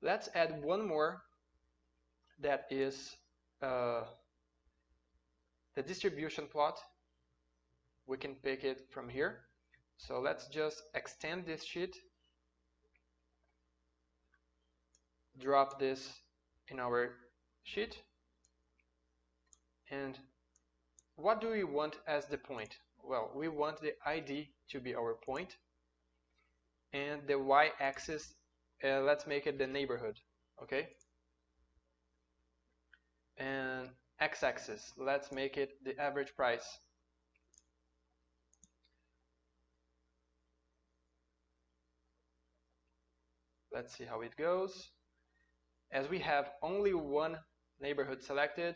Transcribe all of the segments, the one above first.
Let's add one more, that is the distribution plot. We can pick it from here. So let's just extend this sheet, drop this in our sheet, and what do we want as the point? Well, we want the ID to be our point, and the y-axis, let's make it the neighborhood, okay? And x-axis, let's make it the average price. Let's see how it goes. As we have only one neighborhood selected,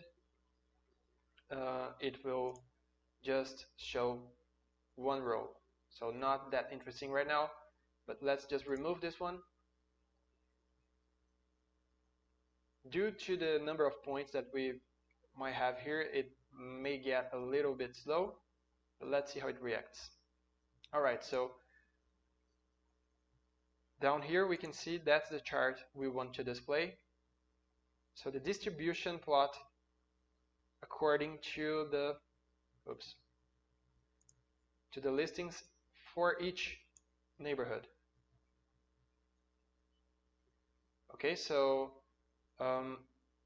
it will just show one row. So not that interesting right now, but let's just remove this one. Due to the number of points that we might have here, it may get a little bit slow, but let's see how it reacts. Alright, so down here we can see that's the chart we want to display. So the distribution plot according to the listings for each neighborhood. Okay, so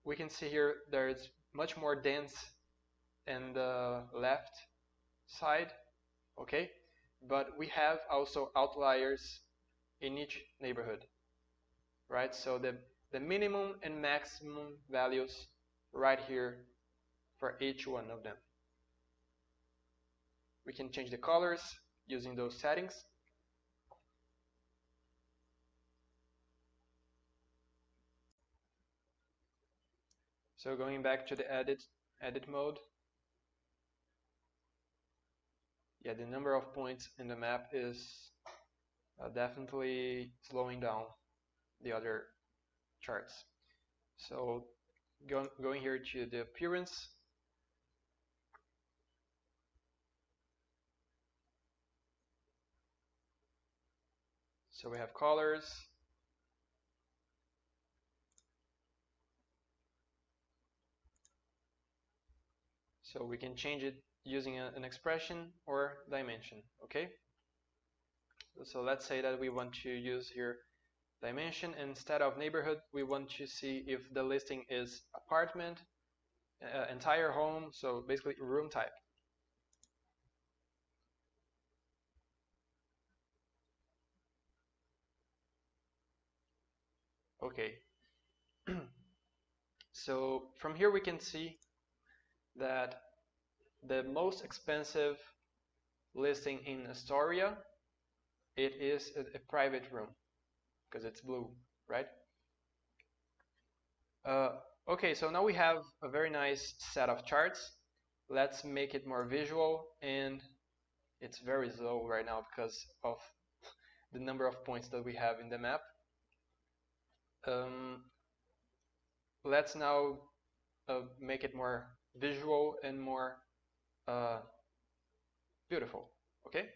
we can see here there is much more dense in the left side, okay, but we have also outliers in each neighborhood, right? So the minimum and maximum values right here for each one of them. We can change the colors using those settings. So going back to the edit mode, yeah, the number of points in the map is definitely slowing down the other charts. So going here to the appearance, so we have colors, so we can change it using an expression or dimension, okay? So let's say that we want to use here dimension. Instead of neighborhood, we want to see if the listing is apartment, entire home, so basically room type. Okay. So from here we can see that the most expensive listing in Astoria, it is a private room because it's blue, right? Okay, so now we have a very nice set of charts. Let's make it more visual, and it's very slow right now because of the number of points that we have in the map. Let's now make it more visual and more beautiful, okay?